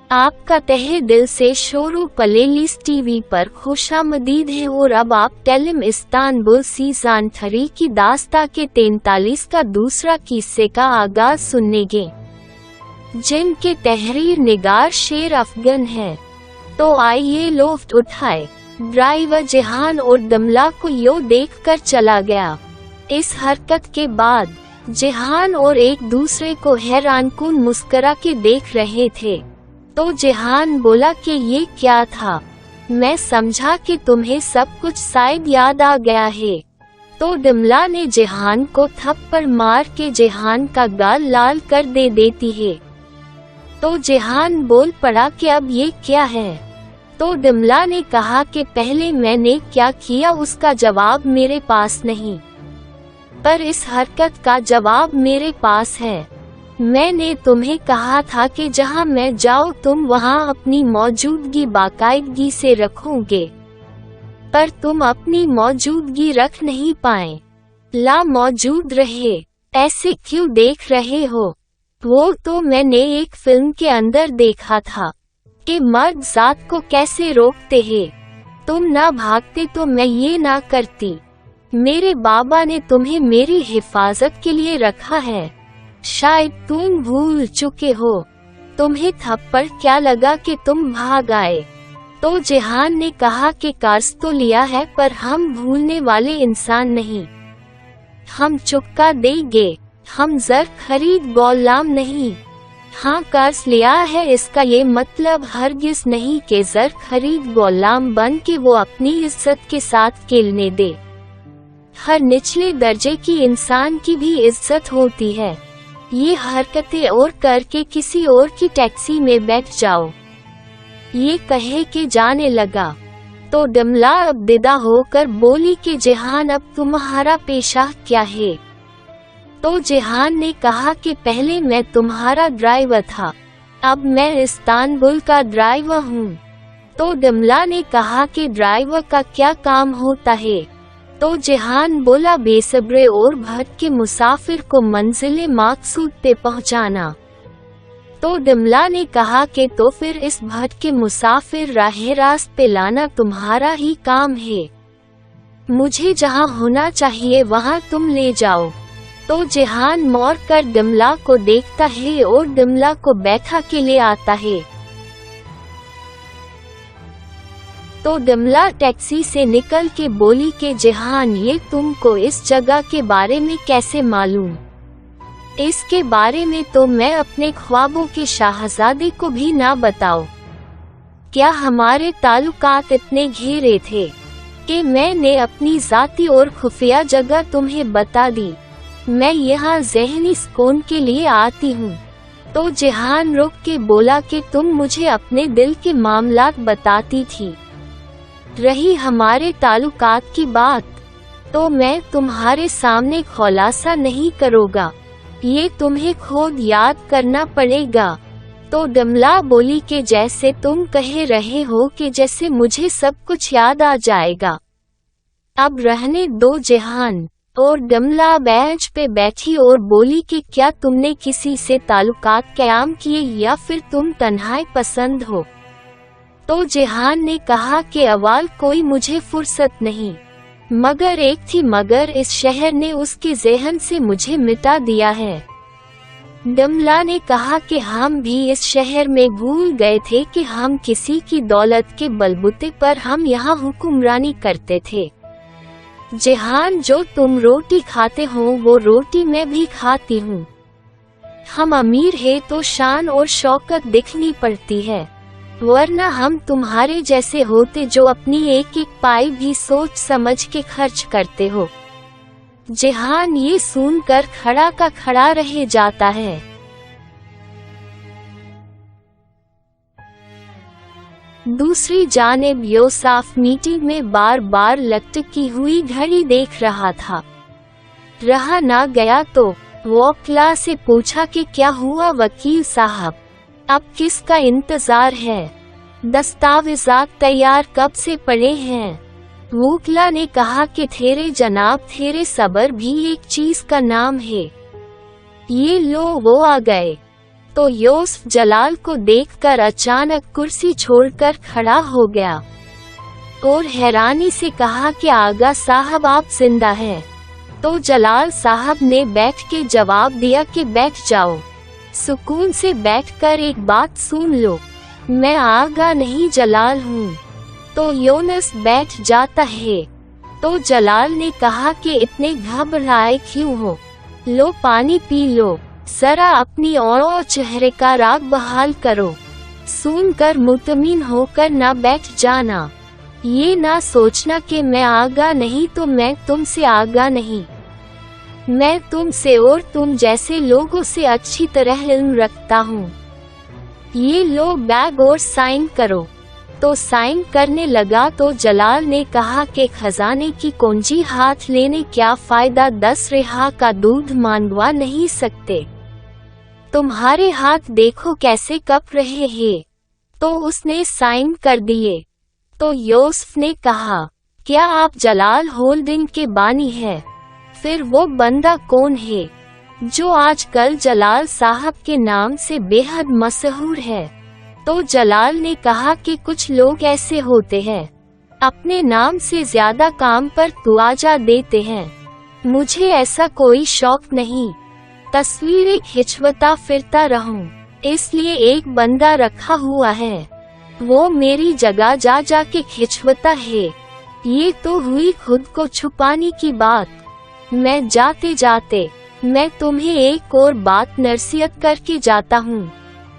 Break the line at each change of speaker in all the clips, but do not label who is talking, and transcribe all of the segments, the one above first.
आपका तहे दिल से शोरू प्लेलिस्ट टीवी पर खुशामदीद है और अब आप टेलिम इस्तांबुल सीज़न 3 की दास्तां के 43 का दूसरा किस्से का आगाज सुनेंगे, जिनके तहरीर निगार शेर अफगन है। तो आइए लुत्फ उठाए। ड्राइवर जेहान और दमला को यो देखकर चला गया। इस हरकत के बाद जेहान और एक दूसरे को हैरानकुन मुस्करा के देख रहे थे। तो जेहान बोला कि ये क्या था। मैं समझा कि तुम्हें सब कुछ शायद याद आ गया है। तो दमला ने जेहान को थप्पड़ मार के जेहान का गाल लाल कर देती है। तो जेहान बोल पड़ा कि अब ये क्या है। तो दमला ने कहा कि पहले मैंने क्या किया उसका जवाब मेरे पास नहीं, पर इस हरकत का जवाब मेरे पास है। मैंने तुम्हें कहा था कि जहां मैं जाऊं तुम वहां अपनी मौजूदगी बाकायदगी से रखोगे, पर तुम अपनी मौजूदगी रख नहीं पाए, ला मौजूद रहे। ऐसे क्यों देख रहे हो? वो तो मैंने एक फिल्म के अंदर देखा था कि मर्द जात को कैसे रोकते हैं। तुम ना भागते तो मैं ये ना करती। मेरे बाबा ने तुम्हें मेरी हिफाजत के लिए रखा है। शायद तुम भूल चुके हो। तुम्हें थप्पड़ क्या लगा कि तुम भाग आए। तो जेहान ने कहा कि कर्ज तो लिया है, पर हम भूलने वाले इंसान नहीं। हम चुका देंगे। हम जर खरीद गुलाम नहीं। हाँ, कर्ज लिया है, इसका ये मतलब हरगिज नहीं कि जर खरीद गुलाम बन के वो अपनी इज्जत के साथ खेलने दे। हर निचले दर्जे की इंसान की भी इज्जत होती है। ये हरकतें और करके किसी और की टैक्सी में बैठ जाओ, ये कहे के जाने लगा। तो दमला अब दिदा होकर बोली कि जेहान अब तुम्हारा पेशा क्या है। तो जेहान ने कहा कि पहले मैं तुम्हारा ड्राइवर था, अब मैं इस्तांबुल का ड्राइवर हूँ। तो दमला ने कहा कि ड्राइवर का क्या काम होता है। तो जेहान बोला बेसब्रे और भटके मुसाफिर को मंजिले मकसूद पे पहुंचाना। तो दमला ने कहा कि तो फिर इस भटके मुसाफिर राह रास्त पे लाना तुम्हारा ही काम है। मुझे जहां होना चाहिए वहां तुम ले जाओ। तो जेहान मोड़ कर दमला को देखता है और दमला को बैठा के ले आता है। तो दमला टैक्सी से निकल के बोली कि जेहान, ये तुमको इस जगह के बारे में कैसे मालूम? इसके बारे में तो मैं अपने ख्वाबों के शाहजादे को भी ना बताऊं। क्या हमारे ताल्लुकात इतने घेरे थे कि मैंने अपनी जाती और खुफिया जगह तुम्हें बता दी? मैं यहाँ ज़हनी सुकून के लिए आती हूँ। तो जेहान रुक के बोला कि तुम मुझे अपने दिल के मामलात बताती थी। रही हमारे ताल्लुकात की बात, तो मैं तुम्हारे सामने खुलासा नहीं करूँगा, ये तुम्हें खुद याद करना पड़ेगा। तो दमला बोली कि जैसे तुम कह रहे हो कि जैसे मुझे सब कुछ याद आ जाएगा। अब रहने दो जेहान। और दमला बेंच पे बैठी और बोली कि क्या तुमने किसी से ताल्लुकात कायम किए या फिर तुम तन्हाई पसंद हो? तो जेहान ने कहा कि अवाल कोई मुझे फुर्सत नहीं, मगर एक थी, मगर इस शहर ने उसके ज़हन से मुझे मिटा दिया है। दमला ने कहा कि हम भी इस शहर में भूल गए थे कि हम किसी की दौलत के बलबूते पर हम यहाँ हुक्मरानी करते थे। जेहान, जो तुम रोटी खाते हो वो रोटी मैं भी खाती हूँ। हम अमीर है तो शान और शौकत दिखनी पड़ती है, वरना हम तुम्हारे जैसे होते जो अपनी एक एक पाई भी सोच समझ के खर्च करते हो। जेहान ये सुनकर खड़ा का खड़ा रह जाता है। दूसरी जानिब योसाफ मीटिंग में बार बार लटकी हुई घड़ी देख रहा था। रहा ना गया तो वकील से पूछा कि क्या हुआ वकील साहब, अब किसका इंतजार है? दस्तावेजात तैयार कब से पड़े हैं? वकील ने कहा कि थेरे जनाब, थेरे सबर भी एक चीज का नाम है। ये लो वो आ गए। तो यूसुफ जलाल को देखकर अचानक कुर्सी छोड़कर खड़ा हो गया और हैरानी से कहा कि आगा साहब आप जिंदा हैं। तो जलाल साहब ने बैठ के जवाब दिया कि बैठ जाओ, सुकून से बैठकर एक बात सुन लो, मैं आगा नहीं जलाल हूँ। तो यूनुस बैठ जाता है। तो जलाल ने कहा कि इतने घबराए क्यों हो, लो पानी पी लो, जरा अपनी और चेहरे का राग बहाल करो, सुनकर मुतमिन होकर ना बैठ जाना, ये ना सोचना कि मैं आगा नहीं तो मैं तुमसे आगा नहीं, मैं तुमसे और तुम जैसे लोगों से अच्छी तरह इल्म रखता हूँ। ये लो बैग और साइन करो। तो साइन करने लगा तो जलाल ने कहा कि खजाने की कुंजी हाथ लेने क्या फायदा, 10 रिहा का दूध मांगवा नहीं सकते, तुम्हारे हाथ देखो कैसे कप रहे हैं। तो उसने साइन कर दिए। तो यूसुफ ने कहा, क्या आप जलाल होल्डिंग के बानी हैं? फिर वो बंदा कौन है जो आजकल जलाल साहब के नाम से बेहद मशहूर है? तो जलाल ने कहा कि कुछ लोग ऐसे होते हैं, अपने नाम से ज्यादा काम पर तवज्जो देते हैं, मुझे ऐसा कोई शौक नहीं, तस्वीरें खिंचवाता फिरता रहूं, इसलिए एक बंदा रखा हुआ है, वो मेरी जगह जा जा के खिंचवाता है। ये तो हुई खुद को छुपाने की बात। मैं जाते जाते मैं तुम्हें एक और बात नसीहत करके जाता हूँ,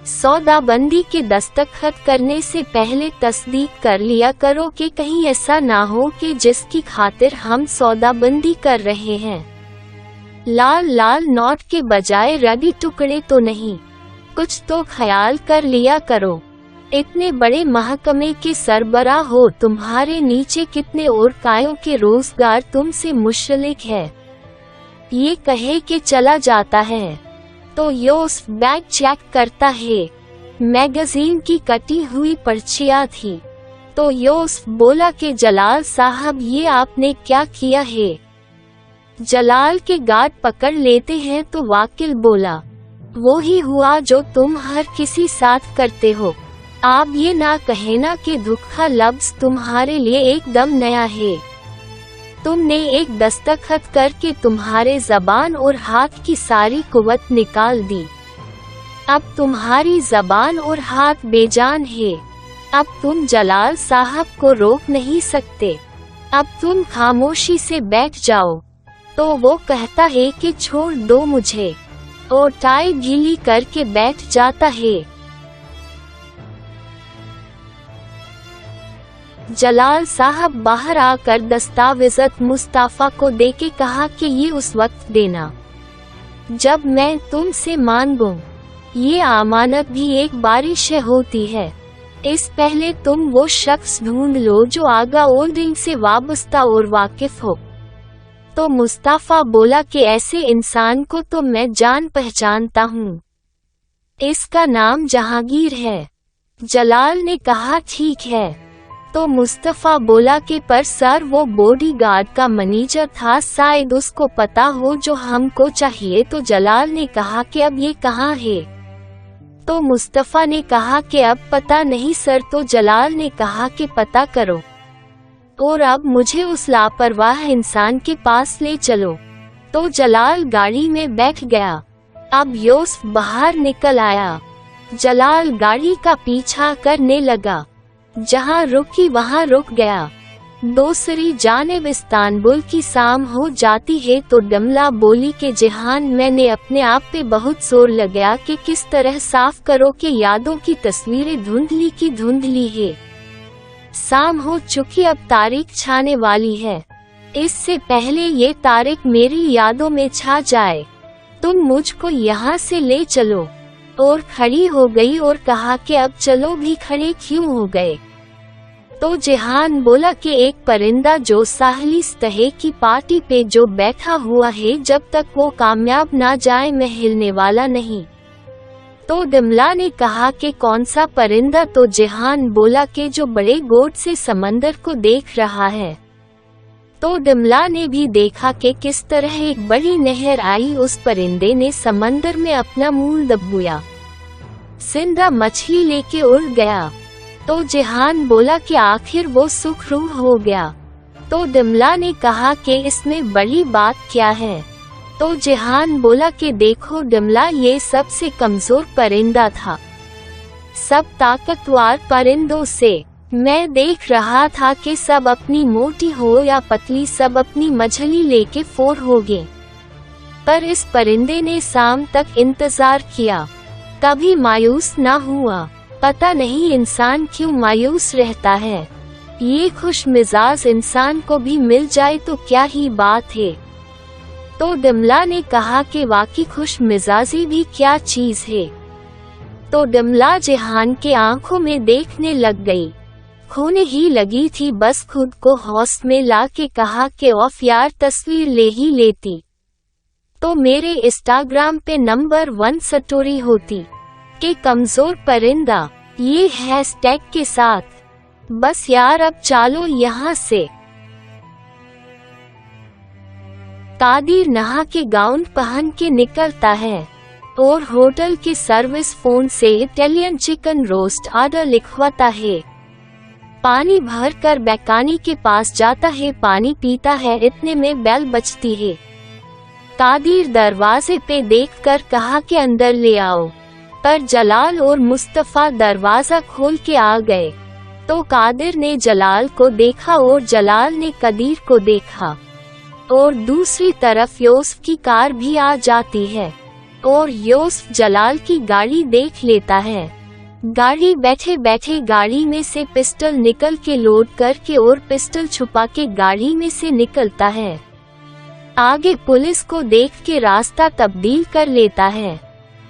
सौदाबंदी के दस्तखत करने से पहले तस्दीक कर लिया करो कि कहीं ऐसा ना हो कि जिसकी खातिर हम सौदाबंदी कर रहे हैं लाल लाल नोट के बजाय रदी टुकड़े तो नहीं, कुछ तो ख्याल कर लिया करो। इतने बड़े महकमे के सरबराह हो, तुम्हारे नीचे कितने और कायों के रोजगार तुमसे मुश्तलिक है। ये कहे कि चला जाता है। तो यूसुफ बैग चेक करता है, मैगजीन की कटी हुई पर्चियां थी। तो यूसुफ बोला कि जलाल साहब ये आपने क्या किया है? जलाल के गार्ड पकड़ लेते हैं। तो वाकिल बोला, वो ही हुआ जो तुम हर किसी साथ करते हो। आप ये ना कहना कि धोखा लफ्ज तुम्हारे लिए एकदम नया है। तुमने एक दस्तखत करके तुम्हारे जबान और हाथ की सारी कुव्वत निकाल दी। अब तुम्हारी जबान और हाथ बेजान है। अब तुम जलाल साहब को रोक नहीं सकते। अब तुम खामोशी से बैठ जाओ। तो वो कहता है कि छोड़ दो मुझे, और टाई गीली करके बैठ जाता है। जलाल साहब बाहर आकर दस्तावेज़त मुस्तफा को देके कहा कि ये उस वक्त देना जब मैं तुमसे मांगूं। ये अमानत भी एक बारिश होती है। इस पहले तुम वो शख्स ढूंढ लो जो आगा होल्डिंग से वाबस्ता और वाकिफ हो। तो मुस्तफा बोला कि ऐसे इंसान को तो मैं जान पहचानता हूँ, इसका नाम जहांगीर है। जलाल ने कहा ठीक है। तो मुस्तफा बोला कि पर सर वो बॉडीगार्ड का मैनेजर था, शायद उसको पता हो जो हमको चाहिए। तो जलाल ने कहा कि अब ये कहाँ है? तो मुस्तफा ने कहा कि अब पता नहीं सर। तो जलाल ने कहा कि पता करो और अब मुझे उस लापरवाह इंसान के पास ले चलो। तो जलाल गाड़ी में बैठ गया। अब यूसुफ बाहर निकल आया। जलाल गाड़ी का पीछा करने लगा, जहां रुकी वहां रुक गया। दूसरी जानिब इस्तांबुल की शाम हो जाती है तो डमला बोली के जहान मैंने अपने आप पे बहुत जोर लगाया कि किस तरह साफ करो कि यादों की तस्वीरें धुंधली की धुंधली है। शाम हो चुकी, अब तारीख छाने वाली है। इससे पहले ये तारीख मेरी यादों में छा जाए, तुम मुझको यहाँ से ले चलो। और खड़ी हो गई और कहा कि अब चलो। भी खड़े क्यों हो गए? तो जहान बोला कि एक परिंदा जो साहली सतह की पार्टी पे जो बैठा हुआ है, जब तक वो कामयाब ना जाए मैं हिलने वाला नहीं। तो डिमला ने कहा कि कौन सा परिंदा? तो जहान बोला कि जो बड़े गोट से समंदर को देख रहा है। तो डिमला ने भी देखा कि किस तरह एक बड़ी नहर आई, उस परिंदे ने समंदर में अपना मुंह दबोया। जिंदा मछली लेके उड़ गया। तो जिहान बोला कि आखिर वो सुखरूह हो गया। तो डिमला ने कहा कि इसमें बड़ी बात क्या है। तो जिहान बोला कि देखो डिमला, ये सबसे कमजोर परिंदा था। सब ताकतवर परिंदों से मैं देख रहा था कि सब अपनी मोटी हो या पतली, सब अपनी मछली लेके फोर हो गए। पर इस परिंदे ने शाम तक इंतजार किया, कभी मायूस ना हुआ। पता नहीं इंसान क्यों मायूस रहता है। ये खुश मिजाज इंसान को भी मिल जाए तो क्या ही बात है। तो डिमला ने कहा कि वाकई खुश मिजाजी भी क्या चीज है। तो डिमला जिहान के आंखों में देखने लग गई, खोने ही लगी थी, बस खुद को होश में ला के कहा कि ऑफ यार, तस्वीर ले ही लेती तो मेरे इंस्टाग्राम पे नंबर 1 स्टोरी होती कि कमजोर परिंदा, ये हैशटैग के साथ। बस यार अब चालो यहाँ से। कादिर नहा के गाउन पहन के निकलता है और होटल के सर्विस फोन से इटालियन चिकन रोस्ट ऑर्डर लिखवाता है। पानी भर कर मैकेनिक के पास जाता है, पानी पीता है, इतने में बेल बजती है। कादिर दरवाजे पे देखकर कहा कि अंदर ले आओ, पर जलाल और मुस्तफा दरवाजा खोल के आ गए। तो कादिर ने जलाल को देखा और जलाल ने कदीर को देखा और दूसरी तरफ यूसुफ की कार भी आ जाती है और यूसुफ जलाल की गाड़ी देख लेता है। गाड़ी बैठे बैठे गाड़ी में से पिस्टल निकल के लोड करके और पिस्टल छुपा के गाड़ी में से निकलता है। आगे पुलिस को देख के रास्ता तब्दील कर लेता है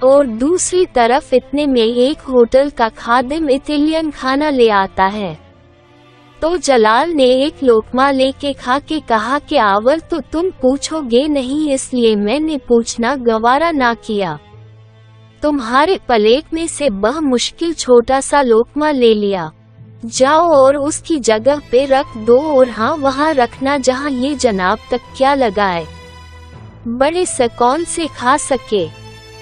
और दूसरी तरफ इतने में एक होटल का खादिम इटालियन खाना ले आता है। तो जलाल ने एक लोकमा लेके खा के कहा कि आवल तो तुम पूछोगे नहीं, इसलिए मैंने पूछना गवारा ना किया। तुम्हारे प्लेट में से बह मुश्किल छोटा सा लोकमा ले लिया, जाओ और उसकी जगह पे रख दो, और हाँ वहाँ रखना जहाँ ये जनाब तक क्या लगाए, बड़े सुकून से खा सके।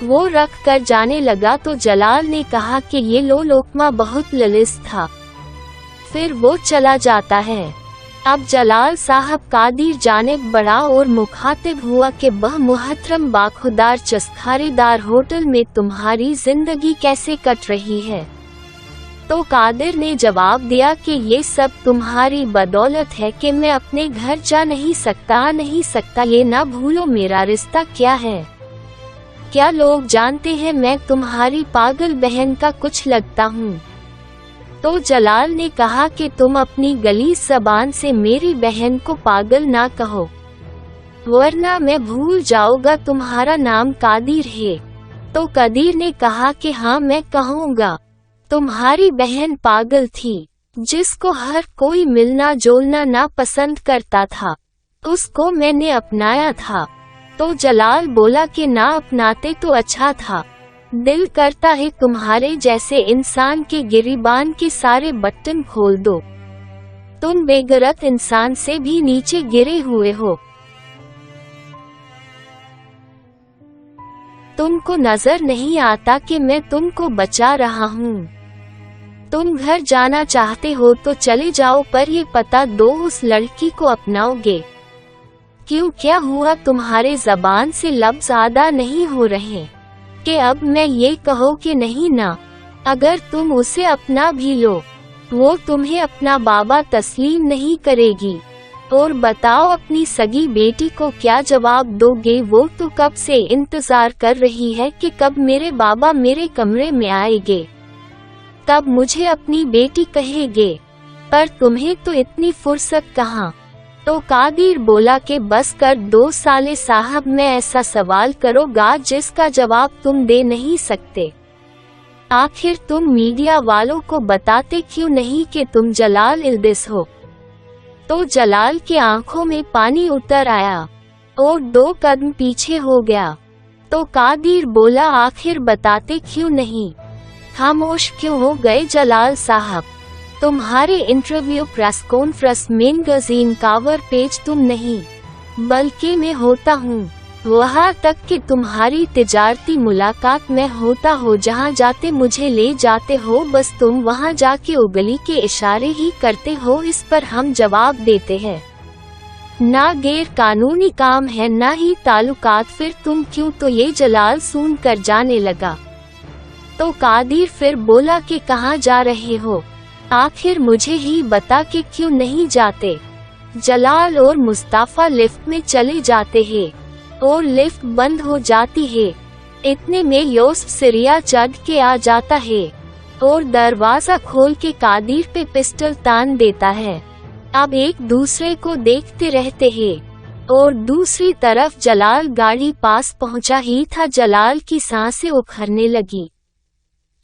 वो रख कर जाने लगा तो जलाल ने कहा कि ये लो लोकमा बहुत ललिस था। फिर वो चला जाता है। अब जलाल साहब कादिर जानिब बढ़ा और मुखातिब हुआ कि बह मुहतरम बाखुदार चस्खारेदार होटल में तुम्हारी जिंदगी कैसे कट रही है। तो कादिर ने जवाब दिया कि ये सब तुम्हारी बदौलत है कि मैं अपने घर जा नहीं सकता। ये ना भूलो मेरा रिश्ता क्या है। क्या लोग जानते हैं मैं तुम्हारी पागल बहन का कुछ लगता हूँ। तो जलाल ने कहा कि तुम अपनी गलीज़ ज़बान से मेरी बहन को पागल ना कहो, वरना मैं भूल जाऊंगा तुम्हारा नाम कादिर है। तो कदीर ने कहा कि हाँ मैं कहूँगा। तुम्हारी बहन पागल थी, जिसको हर कोई मिलना जोलना ना पसंद करता था, उसको मैंने अपनाया था। तो जलाल बोला कि ना अपनाते तो अच्छा था। दिल करता है तुम्हारे जैसे इंसान के गिरीबान के सारे बटन खोल दो। तुम बेगरत इंसान से भी नीचे गिरे हुए हो। तुमको नजर नहीं आता कि मैं तुमको बचा रहा हूँ। तुम घर जाना चाहते हो तो चले जाओ, पर ये पता दो उस लड़की को अपनाओगे क्यों? क्या हुआ तुम्हारे जबान से लफ्ज अदा नहीं हो रहे कि अब मैं ये कहो कि नहीं ना? अगर तुम उसे अपना भी लो, वो तुम्हें अपना बाबा तस्लीम नहीं करेगी। और बताओ अपनी सगी बेटी को क्या जवाब दोगे? वो तो कब से इंतजार कर रही है कि कब मेरे बाबा मेरे कमरे में आएंगे, कब मुझे अपनी बेटी कहेंगे। पर तुम्हें तो इतनी फुर्सत कहाँ। तो कादिर बोला कि बस कर दो साले साहब, मैं ऐसा सवाल करोगा जिसका जवाब तुम दे नहीं सकते। आखिर तुम मीडिया वालों को बताते क्यों नहीं कि तुम जलाल इल्दिस हो? तो जलाल के आंखों में पानी उतर आया और 2 कदम पीछे हो गया। तो कादिर बोला आखिर बताते क्यों नहीं? खामोश क्यों हो गए जलाल साहब? तुम्हारे interview press conference magazine cover page तुम नहीं, बल्कि मैं होता हूँ। वहाँ तक कि तुम्हारी तिजारती मुलाकात में होता हो, जहाँ जाते मुझे ले जाते हो, बस तुम वहाँ जाके उंगली के इशारे ही करते हो। इस पर हम जवाब देते हैं, ना गैर कानूनी काम है ना ही ताल्लुकात। फिर तुम क्यों? तो ये जलाल सुन कर जाने लगा। तो कादिर फिर बोला कि कहाँ जा रहे हो? आखिर मुझे ही बता कि क्यों नहीं जाते। जलाल और मुस्ताफा लिफ्ट में चले जाते हैं और लिफ्ट बंद हो जाती है। इतने में यूसुफ सिरिया चढ़ के आ जाता है और दरवाजा खोल के कादिर पे पिस्टल तान देता है। अब एक दूसरे को देखते रहते हैं और दूसरी तरफ जलाल गाड़ी पास पहुंचा ही था। जलाल की सांसें उखड़ने लगी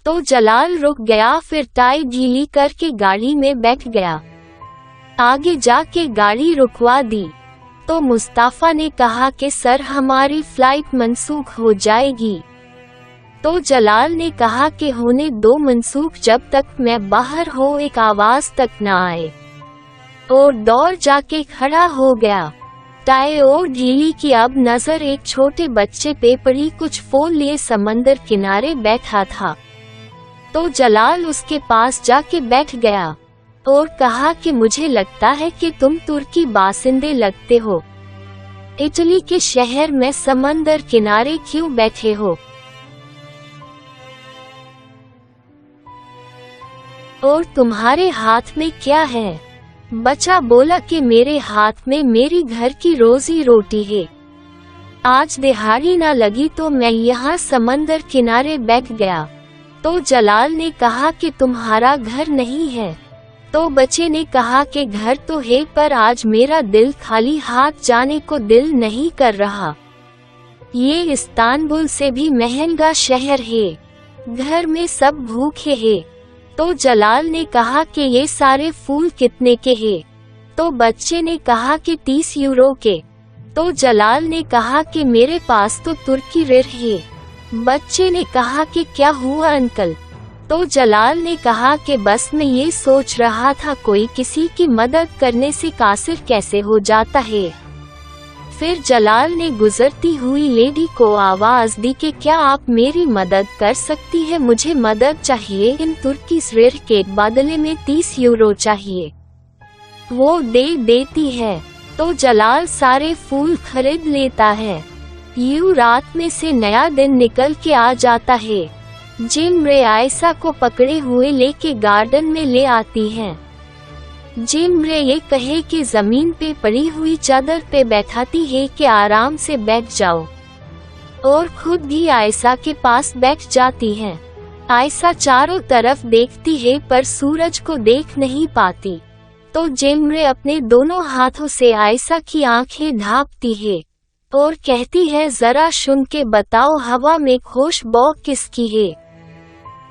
तो जलाल रुक गया, फिर टाई ढीली करके गाड़ी में बैठ गया। आगे जाके गाड़ी रुकवा दी तो मुस्ताफा ने कहा कि सर हमारी फ्लाइट मंसूख हो जाएगी। तो जलाल ने कहा कि होने दो मंसूख, जब तक मैं बाहर हो एक आवाज तक न आए। और दौड़ जाके खड़ा हो गया। टाई और ढीली की अब नजर एक छोटे बच्चे पे पड़ी, कुछ फोन लिए समंदर किनारे बैठा था। तो जलाल उसके पास जाके बैठ गया और कहा कि मुझे लगता है कि तुम तुर्की बासिंदे लगते हो। इटली के शहर में समंदर किनारे क्यों बैठे हो? और तुम्हारे हाथ में क्या है? बच्चा बोला कि मेरे हाथ में मेरी घर की रोजी रोटी है। आज दिहाड़ी ना लगी तो मैं यहाँ समंदर किनारे बैठ गया। तो जलाल ने कहा कि तुम्हारा घर नहीं है। तो बच्चे ने कहा कि घर तो है, पर आज मेरा दिल खाली हाथ जाने को दिल नहीं कर रहा। ये इस्तांबुल से भी महंगा शहर है, घर में सब भूखे हैं। तो जलाल ने कहा कि ये सारे फूल कितने के हैं? तो बच्चे ने कहा कि 30 यूरो के। तो जलाल ने कहा कि मेरे पास तो तुर्की रिर है। बच्चे ने कहा कि क्या हुआ अंकल? तो जलाल ने कहा कि बस मैं ये सोच रहा था कोई किसी की मदद करने से कासिर कैसे हो जाता है। फिर जलाल ने गुजरती हुई लेडी को आवाज दी कि क्या आप मेरी मदद कर सकती है? मुझे मदद चाहिए, इन तुर्की रिर के बदले में 30 यूरो चाहिए। वो दे देती है। तो जलाल सारे फूल खरीद लेता है। यूं रात में से नया दिन निकल के आ जाता है। जिम्रे आयशा को पकड़े हुए लेके गार्डन में ले आती हैं। जिम्रे ये कहे कि जमीन पे पड़ी हुई चादर पे बैठाती है कि आराम से बैठ जाओ, और खुद भी आयशा के पास बैठ जाती है। आयशा चारों तरफ देखती है पर सूरज को देख नहीं पाती। तो जिम्रे अपने दोनों हाथों से आयशा की आंखें ढांपती है और कहती है, जरा सुन के बताओ हवा में खुशबू किसकी है?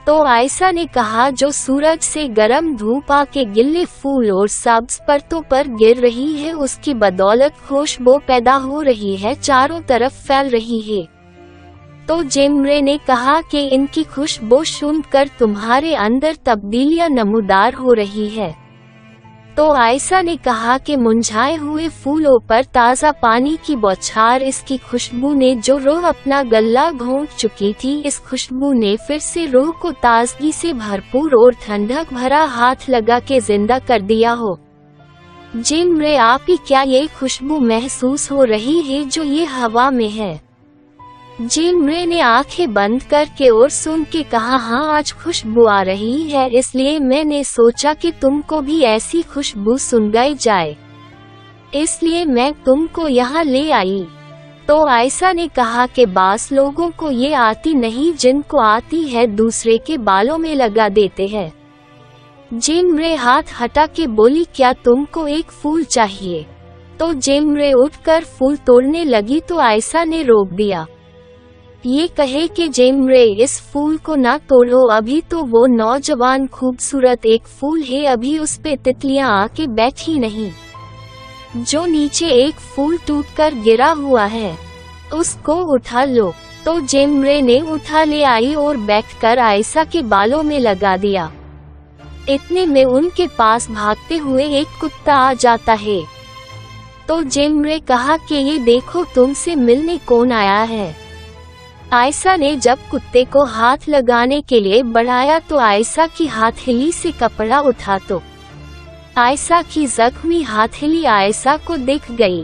तो आयशा ने कहा, जो सूरज से गर्म धूप आके गिल्ले फूल और सब्ज परतों पर गिर रही है, उसकी बदौलत खुशबू पैदा हो रही है, चारों तरफ फैल रही है। तो जिम्रे ने कहा कि इनकी खुशबू सुनकर तुम्हारे अंदर तब्दीलियां नमूदार हो रही है। तो आयशा ने कहा कि मुरझाए हुए फूलों पर ताज़ा पानी की बौछार, इसकी खुशबू ने जो रूह अपना गला घोंट चुकी थी, इस खुशबू ने फिर से रूह को ताजगी से भरपूर और ठंडक भरा हाथ लगा के जिंदा कर दिया हो। जिम्रे, आप ही क्या ये खुशबू महसूस हो रही है जो ये हवा में है? जिम्रे ने आंखें बंद करके और सुन के कहा, हाँ आज खुशबू आ रही है, इसलिए मैंने सोचा कि तुमको भी ऐसी खुशबू सुन गई जाए, इसलिए मैं तुमको यहाँ ले आई। तो आयशा ने कहा कि बास लोगों को ये आती नहीं, जिनको आती है दूसरे के बालों में लगा देते हैं। जिम्रे हाथ हटा के बोली, क्या तुमको एक फूल चाहिए? तो जिम्रे उठकर फूल तोड़ने लगी तो आयशा ने रोक दिया। ये कहे कि जिम्रे, इस फूल को ना तोड़ो, अभी तो वो नौजवान खूबसूरत एक फूल है, अभी उस पे तितलियां आके बैठी नहीं। जो नीचे एक फूल टूटकर गिरा हुआ है उसको उठा लो। तो जिम्रे ने उठा ले आई और बैठकर आयशा के बालों में लगा दिया। इतने में उनके पास भागते हुए एक कुत्ता आ जाता है। तो जिम ने कहा कि ये देखो तुमसे मिलने कौन आया है। आयशा ने जब कुत्ते को हाथ लगाने के लिए बढ़ाया तो आयशा की हथेली से कपड़ा उठा तो आयशा की जख्मी हथेली आयशा को दिख गई,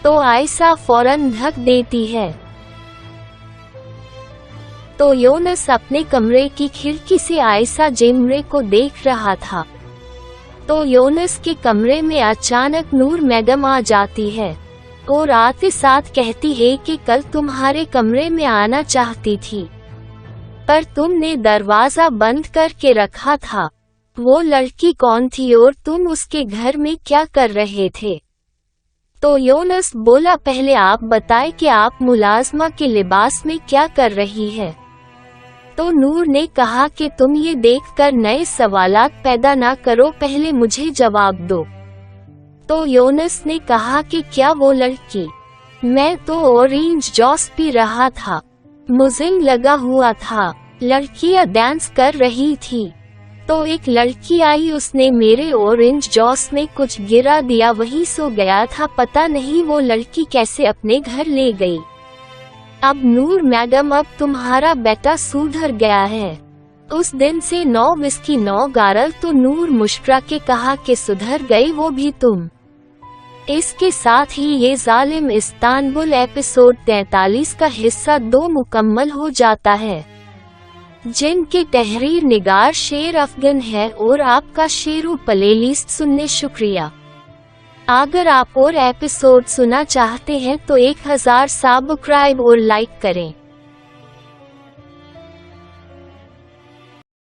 तो आयशा फौरन ढक देती है। तो योनस अपने कमरे की खिड़की से आयशा जिमरे को देख रहा था। तो योनस के कमरे में अचानक नूर मैडम आ जाती है और आते साथ कहती है कि कल तुम्हारे कमरे में आना चाहती थी, पर तुमने दरवाजा बंद करके रखा था। वो लड़की कौन थी और तुम उसके घर में क्या कर रहे थे? तो योनस बोला, पहले आप बताएं कि आप मुलाजमा के लिबास में क्या कर रही है। तो नूर ने कहा कि तुम ये देखकर नए सवालात पैदा ना करो, पहले मुझे जवाब दो। तो योनस ने कहा कि क्या वो लड़की? मैं तो ऑरेंज जूस पी रहा था, मुझे लगा हुआ था लड़कियां डांस कर रही थी। तो एक लड़की आई, उसने मेरे ऑरेंज जूस में कुछ गिरा दिया, वही सो गया था, पता नहीं वो लड़की कैसे अपने घर ले गई। अब नूर मैडम, अब तुम्हारा बेटा सुधर गया है। उस दिन से 9 विस्की 9 गारल। तो नूर मुस्कुरा के कहा कि सुधर गई वो भी तुम। इसके साथ ही ये जालिम इस्तांबुल एपिसोड 43 का हिस्सा 2 मुकम्मल हो जाता है, जिनके तहरीर निगार शेर अफगन है और आपका शेरू प्लेलिस्ट सुनने शुक्रिया। अगर आप और एपिसोड सुनना चाहते हैं तो 1000 सब्सक्राइब और लाइक करें।